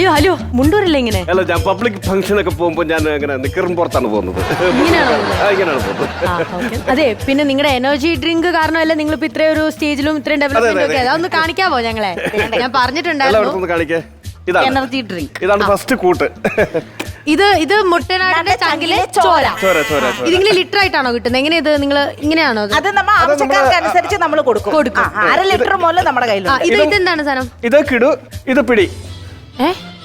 അയ്യോ ഹലോ മുണ്ടൂരില്ല ഇങ്ങനെ. അല്ല, ഞാൻ പബ്ലിക് ഫംഗ്ഷൻ ഒക്കെ പോകുമ്പോൾ ഞാൻ അങ്ങനെ നിക്കറും പുറത്താണ് പോകുന്നത്. ഇങ്ങനെയാണ് പോകുന്നത്. അതെ, പിന്നെ നിങ്ങളുടെ എനർജി ഡ്രിങ്ക് കാരണമല്ല നിങ്ങളിപ്പോ ഇത്രയും ഒരു സ്റ്റേജിലും ഇത്രയും ഡെവലപ്മെന്റ് ഒക്കെ. അതൊന്ന് കാണിക്കാവോ ഞങ്ങളെ? ഞാൻ പറഞ്ഞിട്ടുണ്ടായിരുന്നു എനർജി ഡ്രിങ്ക്. ഇതാണ് ഫസ്റ്റ് കൂട്ട്. ഇത് മുട്ടനാടിന്റെ ചങ്കിലെ ചോര. ഇതിങ്ങനെ ലിറ്റർ ആയിട്ടാണോ കിട്ടുന്നത്? എങ്ങനെ ഇത് നിങ്ങൾ ഇങ്ങനെയാണോ? അത് നമ്മൾ ആവശ്യക്കാർക്ക് അനുസരിച്ച് നമ്മൾ കൊടുക്കും. 1/2 ലിറ്റർ മുതൽ നമ്മുടെ കയ്യിലുണ്ട്. ഇത് എന്താണ് സാധനം? ഇത് കിടു, ഇത് പിടി.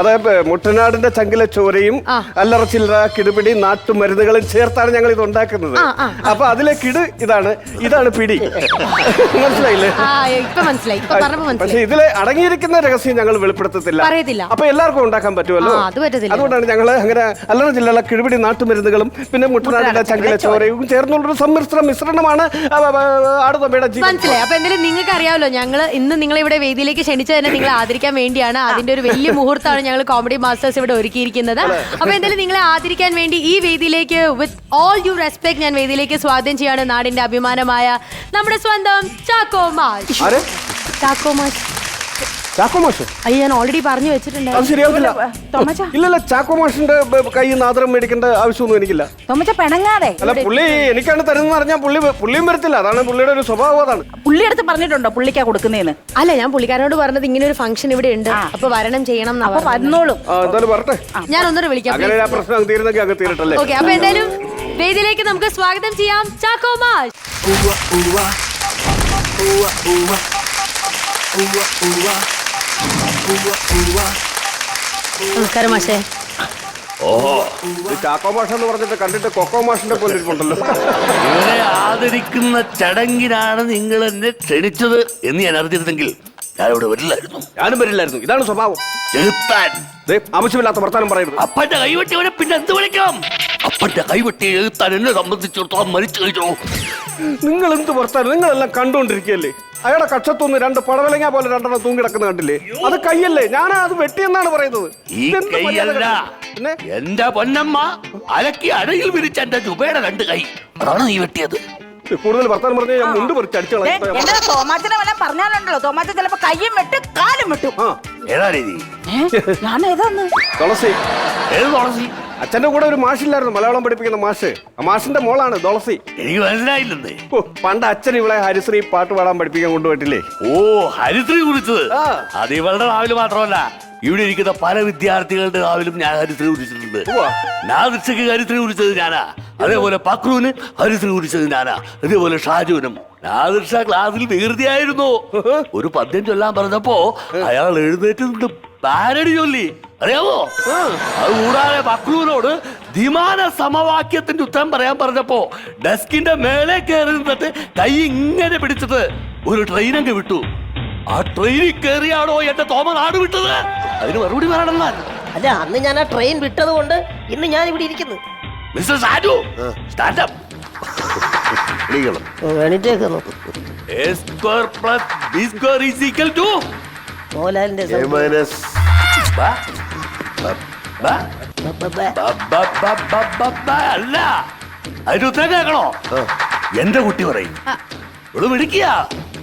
അതായത് മുട്ടനാടിന്റെ ചങ്കിലെ ചോരയും അല്ലറ ചില്ലറ കിടുപിടി നാട്ടുമരുന്നുകളും ചേർത്താണ് ഞങ്ങൾ ഇത് ഉണ്ടാക്കുന്നത്. അപ്പൊ അതിലെ കിട് ഇതാണ് പിടി. മനസ്സിലായില്ലേ? പക്ഷെ ഇതിലെ അടങ്ങിയിരിക്കുന്ന രഹസ്യം ഞങ്ങൾ വെളിപ്പെടുത്തത്തില്ല. അപ്പൊ എല്ലാവർക്കും ഉണ്ടാക്കാൻ പറ്റുമല്ലോ. അതുകൊണ്ടാണ് ഞങ്ങൾ അങ്ങനെ അല്ലറ ചില്ലറ കിടുപിടി നാട്ടുമരുന്നുകളും പിന്നെ മുട്ടനാടിന്റെ ചങ്കിലെ ചോരയും ചേർന്നുള്ളൊരു മിശ്രണമാണ് ആടുതമ്മയുടെ ജീവൻ. മനസ്സിലായി. അപ്പൊ എന്തായാലും നിങ്ങൾക്ക് അറിയാമല്ലോ, ഞങ്ങൾ ഇന്ന് നിങ്ങളെ ഇവിടെ വേദിയിലേക്ക് ക്ഷണിച്ചു തന്നെ നിങ്ങളെ ആദരിക്കാൻ വേണ്ടിയാണ്. അതിന്റെ ഒരു വലിയ മുഹൂർത്തമാണ് ഞങ്ങൾ കോമഡി മാസ്റ്റേഴ്സ് ഇവിടെ ഒരുക്കിയിരിക്കുന്നത്. അപ്പൊ എന്തായാലും നിങ്ങളെ ആദരിക്കാൻ വേണ്ടി ഈ വേദിയിലേക്ക് വിത്ത് ഓൾ യു റെസ്പെക്ട് ഞാൻ വേദിയിലേക്ക് സ്വാഗതം ചെയ്യാണ് നാടിന്റെ അഭിമാനമായ നമ്മുടെ സ്വന്തം ചാക്കോ മാഷ്. അയ്യോ, ഞാൻ ഓൾറെഡി പറഞ്ഞു വെച്ചിട്ടുണ്ട്. ഇല്ലല്ല, ചാക്കോ മാഷിന്റെ കൈ നാദരം മേടിക്കേണ്ട ആവശ്യമൊന്നും എനിക്കില്ല. പെണങ്ങാതെ. അല്ല, പുള്ളി എനിക്കാണ് തരുന്നത് പറഞ്ഞാൽ പുള്ളിയും വരത്തില്ല. അതാണ് പുള്ളിയുടെ ഒരു സ്വഭാവം. അതാണ്. പുള്ളി അടുത്ത് പറഞ്ഞിട്ടുണ്ടോ പുള്ളിക്കാ കൊടുക്കുന്നേന്ന്? അല്ല, ഞാൻ പുള്ളിക്കാരനോട് പറഞ്ഞത് ഇങ്ങനെ ഒരു ഫംഗ്ഷൻ ഇവിടെ ഉണ്ട്, അപ്പൊ വരണം ചെയ്യണം. അപ്പൊ വന്നോളും. എന്തായാലും വരട്ടെ. ഞാൻ ഒന്നുകൂടെ വിളിക്കാം. അങ്ങനെ ആ പ്രശ്നം തീരുന്നെങ്കിൽ അങ്ങ് തീരട്ടല്ലേ. ഓക്കെ, അപ്പൊ എന്തായാലും വേദിയിലേക്ക് നമുക്ക് സ്വാഗതം ചെയ്യാം ചാക്കോ മാഷ്. നമസ്കാരം മാഷേ. ഓഹോ, ചാക്കോ മാഷ് എന്ന് പറഞ്ഞിട്ട് കണ്ടിട്ട് കൊക്കോ മാഷിന്റെ പോലെ ഇരിപ്പുണ്ടല്ലോ. ഇവരെ ആദരിക്കുന്ന ചടങ്ങിനാണ് നിങ്ങൾ എന്നെ ക്ഷണിച്ചത് എന്ന് ഞാൻ അറിഞ്ഞിരുന്നെങ്കിൽ ഞാൻ ഇവിടെ വരില്ലായിരുന്നു. ഞാനും വരില്ലായിരുന്നു. ഇതാണ് സ്വഭാവം. എഴുത്താൻ ആവശ്യമില്ലാത്ത വർത്താനം പറയരുത്. അപ്പന്റെ കൈവെട്ടിയവനെ പിന്നെ എന്ത് വിളിക്കാം? അപ്പന്റെ കൈവെട്ടി എഴുത്താൻ എന്നെ സംബന്ധിച്ചിടത്തോളം മരിച്ചു കഴിഞ്ഞു. നിങ്ങൾ എന്ത് വർത്താനം? നിങ്ങളെല്ലാം കണ്ടുകൊണ്ടിരിക്കുകയല്ലേ? അയാളുടെ കക്ഷത്തൊന്ന് 2 പടവലങ്ങ പോലെ 2 തൂങ്ങി കിടക്കുന്ന കണ്ടില്ലേ? അത് കൈയല്ലേ? ഞാൻ അത് വെട്ടിയെന്നാണ് പറയുന്നത്. ഈ കൈയല്ല എന്റെ പൊന്നമ്മ അലക്കി അടയിൽ വിരിച്ച എന്റെ ജുബയുടെ 2 കൈ. അതാണ് നീ വെട്ടിയത്. കൂടുതൽ വർത്താനം പറഞ്ഞാൽ ഞാൻ മുണ്ട് പറിച്ചടിച്ചോളാം. തോമാച്ചനെ വല്ല പറഞ്ഞാലുണ്ടല്ലോ, തോമാച്ചൻ ചിലപ്പോ കയ്യും വെട്ടും കാലും വെട്ടും. ഏതാ രീതി? ഞാൻ ഏതാന്ന്? തുളസി. ഏത് തുളസി? അച്ഛന്റെ കൂടെ ഒരു മാഷില്ലായിരുന്നു, മലയാളം പഠിപ്പിക്കുന്ന മാഷ്. ആ മാഷിന്റെ മോളാണ് തുളസി. എനിക്ക് മനസ്സിലായില്ലെന്നേ. പണ്ട് അച്ഛൻ ഇവളെ ഹരിശ്രീ പാട്ട് പാടാൻ പഠിപ്പിക്കാൻ കൊണ്ടുപോയിട്ടില്ലേ? ഓ, ഹരിശ്രീ കുറിച്ചത്. അത് ഇവളുടെ നാവില് മാത്രമല്ല, ഇവിടെ ഇരിക്കുന്ന പല വിദ്യാർത്ഥികളുടെ നാവിലും ഞാൻ ഹരിശ്രീ കുറിച്ചിട്ടുണ്ട്. നാദിർഷയ്ക്ക് ഹരിശ്രീ കുറിച്ചത് ഞാനാ. അതേപോലെ പക്രുവിന് ഹരിശ്രീ കുറിച്ചത് ഞാനാ. അതേപോലെ ഷാജുവിനും. നാദിർഷ ക്ലാസ്സിൽ വികൃതിയായിരുന്നു. ഒരു പദ്യം ചൊല്ലാൻ പറഞ്ഞപ്പോ അയാൾ എഴുന്നേറ്റ് പാരടി ചൊല്ലി. അറിയാമോ? അത് കൂടാതെ പക്രുവിനോട് ദ്വിമാന സമവാക്യത്തിന്റെ ഉത്തരം പറയാൻ പറഞ്ഞപ്പോ ഡെസ്കിന്റെ മേലെ കയറി നിന്നിട്ട് കൈ ഇങ്ങനെ പിടിച്ചിട്ട് ഒരു ട്രെയിനങ്ങ് വിട്ടു. ആ ട്രെയിനിൽ കയറിയാണോ എന്റെ തോമ നാട് വിട്ടത്? അതിന് മറുപടി പറയണം. അല്ല, അന്ന് ഞാൻ ആ ട്രെയിൻ വിട്ടത് കൊണ്ട് ഇന്ന് ഞാൻ ഇവിടെ ഇരിക്കുന്നു. Mister Saju, stand up. എണീറ്റേക്കുന്നു. A square plus B square is equal to മോഹൻലാലിന്റെ അല്ല. അതിന് ഉത്തരം കേൾക്കണോ? എന്റെ കുട്ടി പറയും. ഇവിടെ വിളിക്കുക.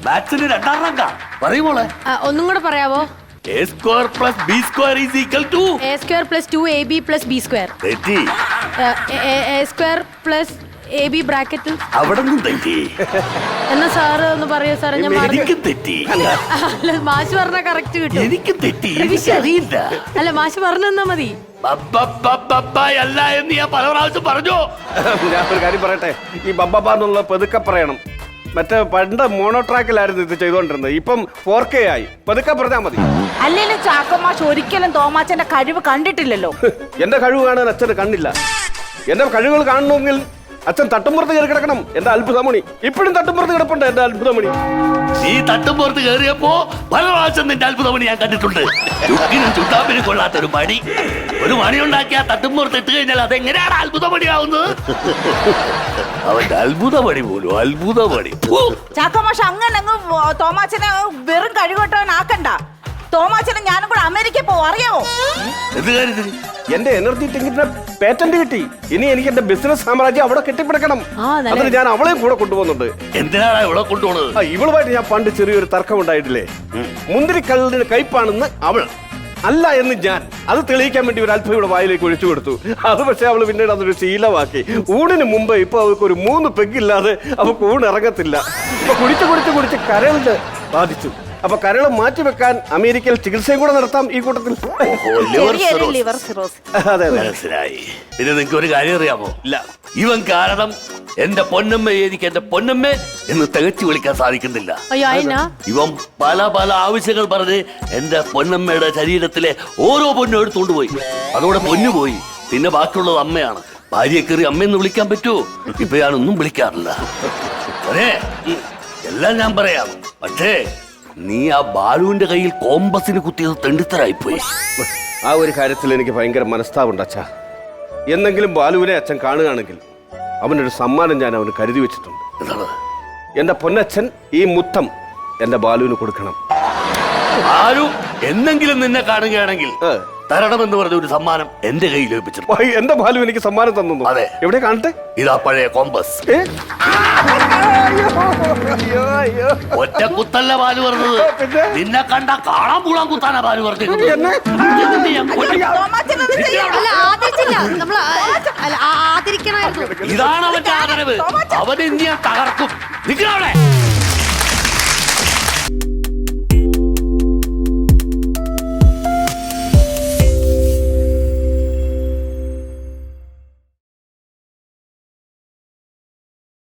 മാത്സിന് 2ാം റാങ്കാ. പറയുമോളെ? ഒന്നും കൂടെ പറയാവോ? A square plus B square is equal to A square plus 2AB plus B square. തെറ്റി. A square plus AB bracket. അവിടെ നിന്നും തെറ്റി. എന്നാ സാറ് ഒന്ന് പറയൂ സാറേ. ഞാൻ എനിക്ക് തെറ്റി. അല്ല, മാഷ് പറഞ്ഞ കറക്റ്റ് കിട്ടും. എനിക്ക് തെറ്റി. എനിക്കറിയില്ല. അല്ല, മാഷ് പറഞ്ഞു തന്നാ മതി. അല്ല എന്ന് ഞാൻ പല പ്രാവശ്യം പറഞ്ഞു. ഞാൻ ഒരു കാര്യം പറയട്ടെ. ഈ ബബ്ബ എന്നുള്ള പതുക്കെ പറയണം. മറ്റേ പണ്ട് മോണോട്രാക്കിലായിരുന്നു ഇത് ചെയ്തോണ്ടിരുന്നത്. ഇപ്പം 4K ആയി. പതുക്കെ പറഞ്ഞാൽ മതി. അല്ലെങ്കിലും ചാക്കോ മാഷ് ഒരിക്കലും തോമാച്ചന്റെ കഴിവ് കണ്ടിട്ടില്ലല്ലോ. എന്റെ കഴിവ് കാണാൻ അച്ഛന് കണ്ണില്ല. എന്റെ കഴിവുകൾ കാണണമെങ്കിൽ അച്ഛൻ തട്ടുമ്പുറത്ത് കയറി കിടക്കണം. എന്റെ അത്ഭുതമണി ഇപ്പോഴും തട്ടുമ്പുറത്ത് കിടപ്പുണ്ട്. എന്റെ അത്ഭുതമണി നീ തട്ടുമ്പുറത്ത് കയറിയപ്പോ പല പ്രാവശ്യം നിന്റെ അത്ഭുതമണി ഞാൻ കണ്ടിട്ടുണ്ട്. ചുക്കിനും ചുട്ടാപ്പിനും കൊള്ളാത്തൊരു മണി. ഒരു മണി ഉണ്ടാക്കിയ തട്ടുമ്പുറത്ത് ഇട്ട് കഴിഞ്ഞാൽ അതെങ്ങനെയാണ് അത്ഭുതമണിയാവുന്നത്? അവന്റെ അത്ഭുതമണി പോലും അത്ഭുതമണി. ചാക്കോ മാഷ് അങ്ങനെ അങ്ങ് തോമാച്ചനെ വെറും കഴിവട്ടവനാക്കണ്ട. തോമാച്ചനെ ഞാനും കൂടെ അമേരിക്കയിൽ പോവും, അറിയാമോ? എന്ത് കാര്യത്തിന്? എന്റെ എനർജി ടിക്കറ്റിന് പേറ്റന്റ് കിട്ടി. ഇനി എനിക്ക് എന്റെ ബിസിനസ് സാമ്രാജ്യം അവിടെ കെട്ടിപ്പിടിക്കണം. അതിന് ഞാൻ അവളെയും കൂടെ കൊണ്ടുപോകുന്നുണ്ട്. എന്തിനാണ് ഇവിടെ കൊണ്ടുപോകുന്നത്? ഇവളുമായിട്ട് ഞാൻ പണ്ട് ചെറിയൊരു തർക്കം ഉണ്ടായിട്ടില്ലേ? മുന്തിരി കള്ളിന് കയ്പാണെന്ന് അവൾ, അല്ല എന്ന് ഞാൻ അത് തെളിയിക്കാൻ വേണ്ടി ഒരു അല്പം ഇവിടെ വായിലേക്ക് ഒഴിച്ചു കൊടുത്തു. അത് പക്ഷെ അവള് പിന്നീട് അതൊരു ശീലമാക്കി. ഊണിന് മുമ്പ് ഇപ്പൊ അവൾക്ക് ഒരു 3 പെഗില്ലാതെ അവൾക്ക് ഊണ് ഇറങ്ങത്തില്ല. ഇപ്പൊ കുടിച്ച് കരളിന് ബാധിച്ചു. അപ്പൊ കരള് മാറ്റിവെക്കാൻ അമേരിക്കയിൽ ചികിത്സയും കൂടെ നടത്താം ഈ കൂട്ടത്തിൽ. ചെറിയൊരു ലിവർ സിറോസ്. അതെ മനസ്സിലായി. പിന്നെ നിങ്ങൾക്ക് ഒരു കാര്യം അറിയാമോ? ഇല്ല, ഇവൻ കാരണം എന്റെ പൊന്നമ്മ എനിക്ക് എന്റെ പൊന്നമ്മ എന്ന് തികച്ചു വിളിക്കാൻ സാധിക്കുന്നില്ല. അയ്യോ അതിനാ ഇവൻ പല പല ആവശ്യങ്ങൾ പറഞ്ഞ് എന്റെ പൊന്നമ്മയുടെ ശരീരത്തിലെ ഓരോ പൊന്നും എടുത്തുകൊണ്ട് പോയി. അതോടെ പൊന്നു പോയി. പിന്നെ ബാക്കിയുള്ളത് അമ്മയാണ്. ഭാര്യയെ കയറി അമ്മയെന്ന് വിളിക്കാൻ പറ്റുമോ? ഇപ്പൊ ഞാനൊന്നും വിളിക്കാറില്ല. അതെ, എല്ലാം ഞാൻ പറയാം. പക്ഷേ നീ ആ ബാലുവിന്റെ കയ്യിൽ കോമ്പസിന് കുത്തിയത് തെണ്ടിത്തരായിപ്പോയി. ആ ഒരു കാര്യത്തിൽ എനിക്ക് ഭയങ്കര മനസ്താവുണ്ട് അച്ഛാ. എന്നെങ്കിലും ബാലുവിനെ അച്ഛൻ കാണുകയാണെങ്കിൽ അവനൊരു സമ്മാനം ഞാൻ അവന് കരുതി വെച്ചിട്ടുണ്ട്. എന്താണ്? എന്റെ പൊന്നച്ഛൻ ഈ മുത്തം എന്റെ ബാലുവിന് കൊടുക്കണം. ബാലു എന്നെങ്കിലും നിന്നെ കാണുകയാണെങ്കിൽ തരണമെന്ന് പറഞ്ഞ ഒരു സമ്മാനം എന്റെ കയ്യിൽ ഏൽപ്പിച്ചിട്ടുണ്ട്. എന്റെ ബാലു എനിക്ക് സമ്മാനം തന്നു. അതെ. എവിടെ കാണട്ടെ? ഇതാ പഴയ കോമ്പസ്. ഏ? അയ്യോ. ഒറ്റ കുത്തല്ല ബാലു പറഞ്ഞത്. പിന്നെ? നിന്നെ കണ്ട കാണാൻ പൂളാൻ കുത്താനാ ബാലു പറഞ്ഞത്. എന്നെ? തോമാച്ചനത് ചെയ്യണം. അല്ല ആദരിച്ചില്ല നമ്മൾ ആദരിക്കണമായിരുന്നു. ഇതാണ് അവന്റെ ആദരവ്. അവൻ ഇന്ത്യ തകർക്കും. നിൽക്കണവിടെ.